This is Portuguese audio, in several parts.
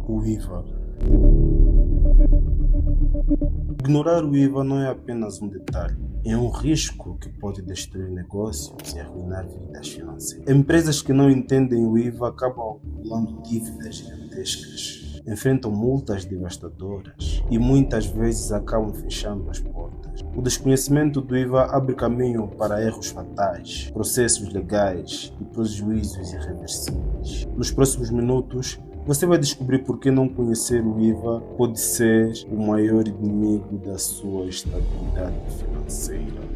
O IVA. Ignorar o IVA não é apenas um detalhe, é um risco que pode destruir negócios e arruinar vidas financeiras. Empresas que não entendem o IVA acabam acumulando dívidas gigantescas, enfrentam multas devastadoras e muitas vezes acabam fechando as portas. O desconhecimento do IVA abre caminho para erros fatais, processos legais e prejuízos irreversíveis. Nos próximos minutos, você vai descobrir por que não conhecer o IVA pode ser o maior inimigo da sua estabilidade financeira.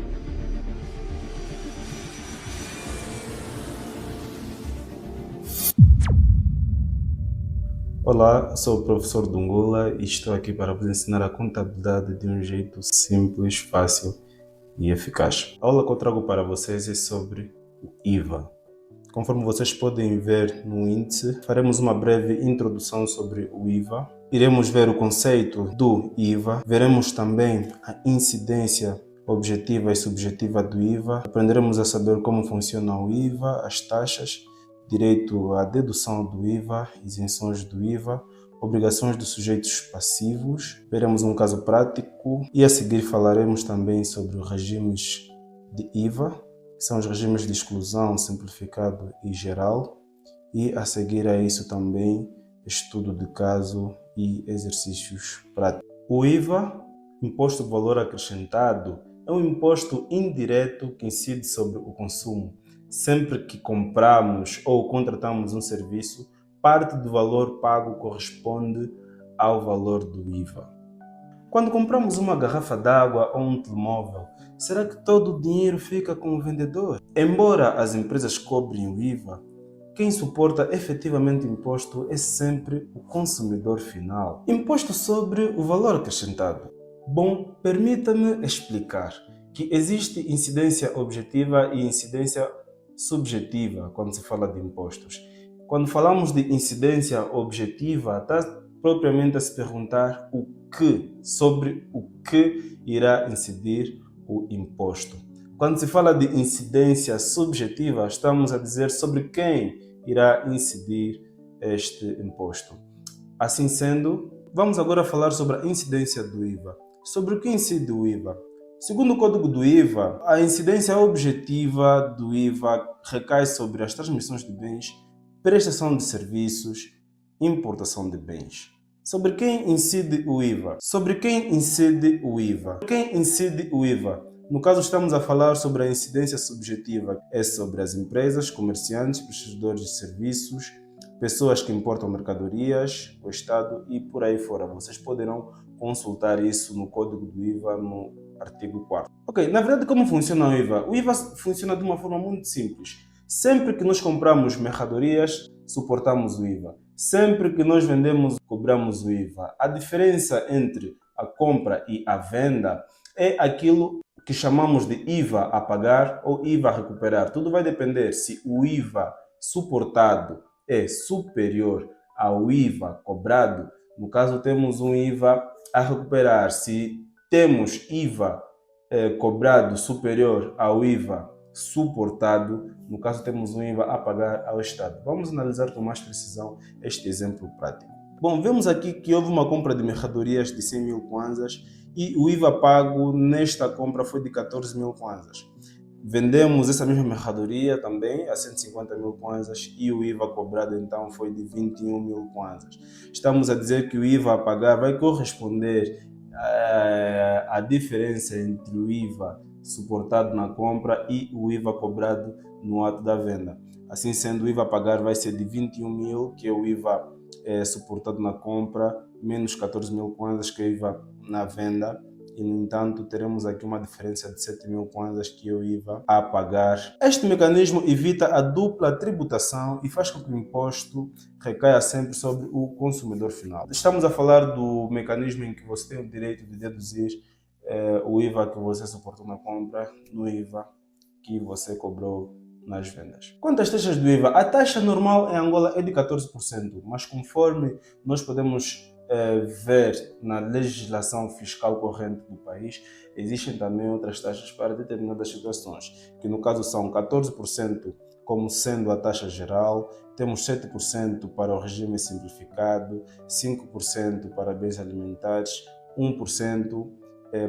Olá, sou o professor Dungula e estou aqui para vos ensinar a contabilidade de um jeito simples, fácil e eficaz. A aula que eu trago para vocês é sobre o IVA. Conforme vocês podem ver no índice, faremos uma breve introdução sobre o IVA. Iremos ver o conceito do IVA, veremos também a incidência objetiva e subjetiva do IVA, aprenderemos a saber como funciona o IVA, as taxas, direito à dedução do IVA, isenções do IVA, obrigações dos sujeitos passivos, veremos um caso prático e a seguir falaremos também sobre os regimes de IVA, que são os regimes de exclusão simplificado e geral, e a seguir a isso também estudo de caso e exercícios práticos. O IVA, Imposto de Valor Acrescentado, é um imposto indireto que incide sobre o consumo. Sempre que compramos ou contratamos um serviço, parte do valor pago corresponde ao valor do IVA. Quando compramos uma garrafa d'água ou um telemóvel, será que todo o dinheiro fica com o vendedor? Embora as empresas cobrem o IVA, quem suporta efetivamente o imposto é sempre o consumidor final. Imposto sobre o valor acrescentado. Bom, permita-me explicar que existe incidência objetiva e incidência subjetiva quando se fala de impostos. Quando falamos de incidência objetiva, está propriamente a se perguntar sobre o que irá incidir o imposto. Quando se fala de incidência subjetiva, estamos a dizer sobre quem irá incidir este imposto. Assim sendo, vamos agora falar sobre a incidência do IVA. Sobre o que incide o IVA? Segundo o Código do IVA, a incidência objetiva do IVA recai sobre as transmissões de bens, prestação de serviços, importação de bens. Sobre quem incide o IVA? Sobre quem incide o IVA? Quem incide o IVA? No caso, estamos a falar sobre a incidência subjetiva. É sobre as empresas, comerciantes, prestadores de serviços, pessoas que importam mercadorias, o Estado e por aí fora. Vocês poderão consultar isso no Código do IVA, no artigo 4º. Ok, na verdade, como funciona o IVA? O IVA funciona de uma forma muito simples. Sempre que nós compramos mercadorias, suportamos o IVA. Sempre que nós vendemos, cobramos o IVA. A diferença entre a compra e a venda é aquilo que chamamos de IVA a pagar ou IVA a recuperar. Tudo vai depender se o IVA suportado é superior ao IVA cobrado. No caso, temos um IVA a recuperar. Se temos IVA cobrado superior ao IVA suportado, no caso temos um IVA a pagar ao Estado. Vamos analisar com mais precisão este exemplo prático. Bom, vemos aqui que houve uma compra de mercadorias de 100 mil kwanzas e o IVA pago nesta compra foi de 14 mil kwanzas. Vendemos essa mesma mercadoria também a 150 mil kwanzas e o IVA cobrado então foi de 21 mil kwanzas. Estamos a dizer que o IVA a pagar vai corresponder à diferença entre o IVA suportado na compra e o IVA cobrado no ato da venda. Assim sendo, o IVA a pagar vai ser de 21 mil, que é o IVA suportado na compra, menos 14 mil kwanzas, que é o IVA na venda. E, no entanto, teremos aqui uma diferença de 7 mil kwanzas, que é o IVA a pagar. Este mecanismo evita a dupla tributação e faz com que o imposto recaia sempre sobre o consumidor final. Estamos a falar do mecanismo em que você tem o direito de deduzir o IVA que você suportou na compra no IVA que você cobrou nas vendas. Quanto às taxas do IVA, a taxa normal em Angola é de 14%, mas conforme nós podemos ver na legislação fiscal corrente do país, existem também outras taxas para determinadas situações, que no caso são 14% como sendo a taxa geral, temos 7% para o regime simplificado, 5% para bens alimentares, 1%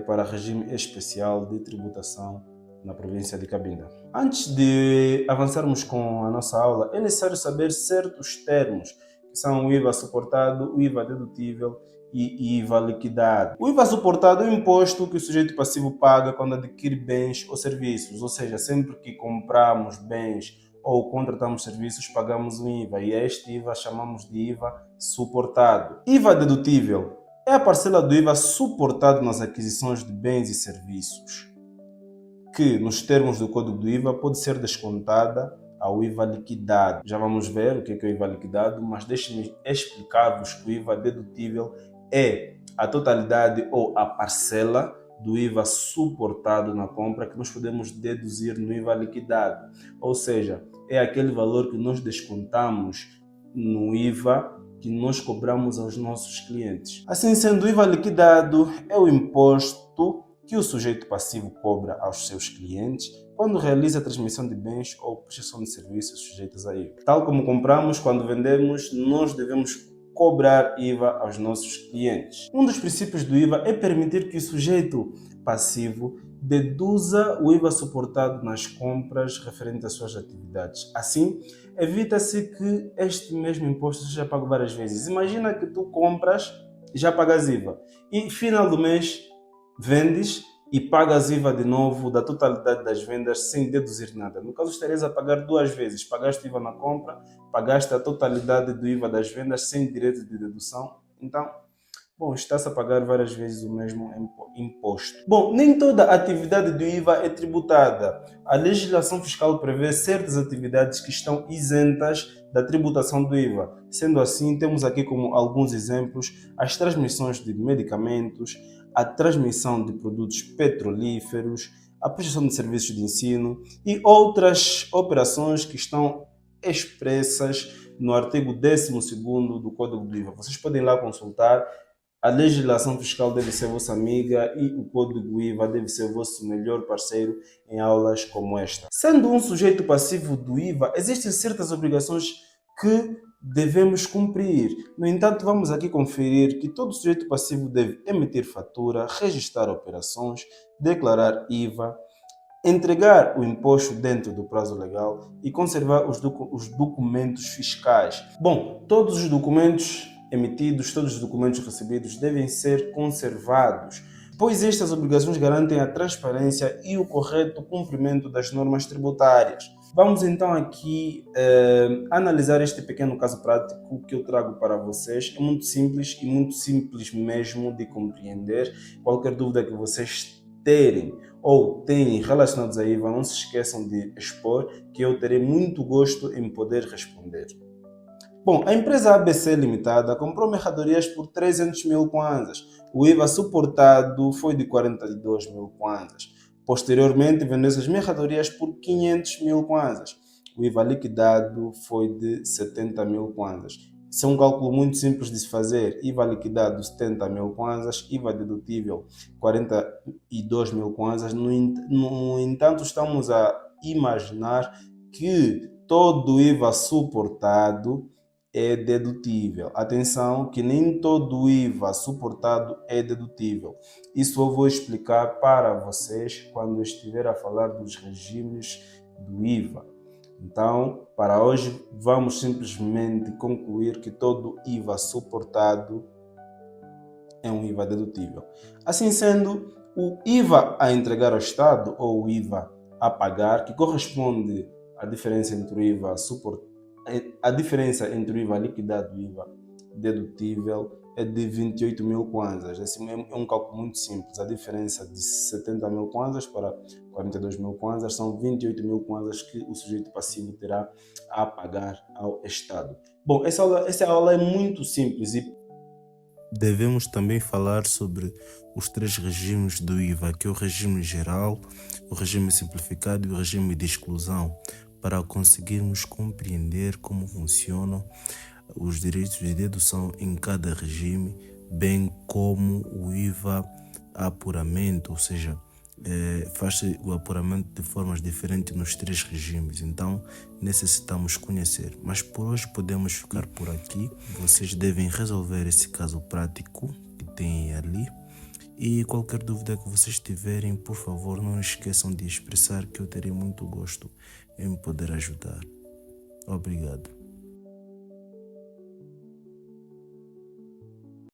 para regime especial de tributação na província de Cabinda. Antes de avançarmos com a nossa aula, é necessário saber certos termos, que são o IVA suportado, o IVA dedutível e IVA liquidado. O IVA suportado é o imposto que o sujeito passivo paga quando adquire bens ou serviços, ou seja, sempre que compramos bens ou contratamos serviços, pagamos um IVA, e este IVA chamamos de IVA suportado. IVA dedutível é a parcela do IVA suportado nas aquisições de bens e serviços, que, nos termos do Código do IVA, pode ser descontada ao IVA liquidado. Já vamos ver o que é o IVA liquidado, mas deixe-me explicar-vos que o IVA dedutível é a totalidade ou a parcela do IVA suportado na compra que nós podemos deduzir no IVA liquidado. Ou seja, é aquele valor que nós descontamos no IVA que nós cobramos aos nossos clientes. Assim sendo, o IVA liquidado é o imposto que o sujeito passivo cobra aos seus clientes quando realiza a transmissão de bens ou prestação de serviços sujeitos a IVA. Tal como compramos, quando vendemos, nós devemos cobrar IVA aos nossos clientes. Um dos princípios do IVA é permitir que o sujeito passivo deduza o IVA suportado nas compras referente às suas atividades. Assim, evita-se que este mesmo imposto seja pago várias vezes. Imagina que tu compras e já pagas IVA e final do mês vendes e pagas IVA de novo da totalidade das vendas sem deduzir nada. No caso, estarias a pagar duas vezes. Pagaste IVA na compra, pagaste a totalidade do IVA das vendas sem direito de dedução. Então, está-se a pagar várias vezes o mesmo imposto. Nem toda atividade do IVA é tributada. A legislação fiscal prevê certas atividades que estão isentas da tributação do IVA. Sendo assim, temos aqui como alguns exemplos as transmissões de medicamentos, a transmissão de produtos petrolíferos, a prestação de serviços de ensino e outras operações que estão expressas no artigo 12º do Código do IVA. Vocês podem lá consultar. A legislação fiscal deve ser vossa amiga e o Código do IVA deve ser vosso melhor parceiro em aulas como esta. Sendo um sujeito passivo do IVA, existem certas obrigações que devemos cumprir. No entanto, vamos aqui conferir que todo sujeito passivo deve emitir fatura, registrar operações, declarar IVA, entregar o imposto dentro do prazo legal e conservar os documentos fiscais. Todos os documentos emitidos, todos os documentos recebidos devem ser conservados, pois estas obrigações garantem a transparência e o correto cumprimento das normas tributárias. Vamos então aqui analisar este pequeno caso prático que eu trago para vocês. É muito simples e muito simples mesmo de compreender. Qualquer dúvida que vocês terem ou têm relacionados a IVA, não se esqueçam de expor, que eu terei muito gosto em poder responder. A empresa ABC Limitada comprou mercadorias por 300 mil kwanzas. O IVA suportado foi de 42 mil kwanzas. Posteriormente, vendeu essas mercadorias por 500 mil kwanzas. O IVA liquidado foi de 70 mil kwanzas. Isso é um cálculo muito simples de se fazer. IVA liquidado 70 mil kwanzas, IVA dedutível 42 mil kwanzas. No entanto, estamos a imaginar que todo o IVA suportado é dedutível. Atenção que nem todo o IVA suportado é dedutível. Isso eu vou explicar para vocês quando eu estiver a falar dos regimes do IVA. Então, para hoje, vamos simplesmente concluir que todo IVA suportado é um IVA dedutível. Assim sendo, o IVA a entregar ao Estado ou o IVA a pagar, que corresponde à diferença entre o IVA suportado, a diferença entre o IVA liquidado e o IVA dedutível é de 28 mil kwanzas. Assim, é um cálculo muito simples. A diferença de 70 mil kwanzas para 42 mil kwanzas são 28 mil kwanzas que o sujeito passivo terá a pagar ao Estado. Essa aula é muito simples e devemos também falar sobre os três regimes do IVA, que é o regime geral, o regime simplificado e o regime de exclusão, para conseguirmos compreender como funcionam os direitos de dedução em cada regime, bem como o IVA a apuramento, ou seja, faz-se o apuramento de formas diferentes nos 3 regimes, então necessitamos conhecer. Mas por hoje podemos ficar por aqui. Vocês devem resolver esse caso prático que tem ali. E qualquer dúvida que vocês tiverem, por favor, não esqueçam de expressar, que eu terei muito gosto em poder ajudar. Obrigado.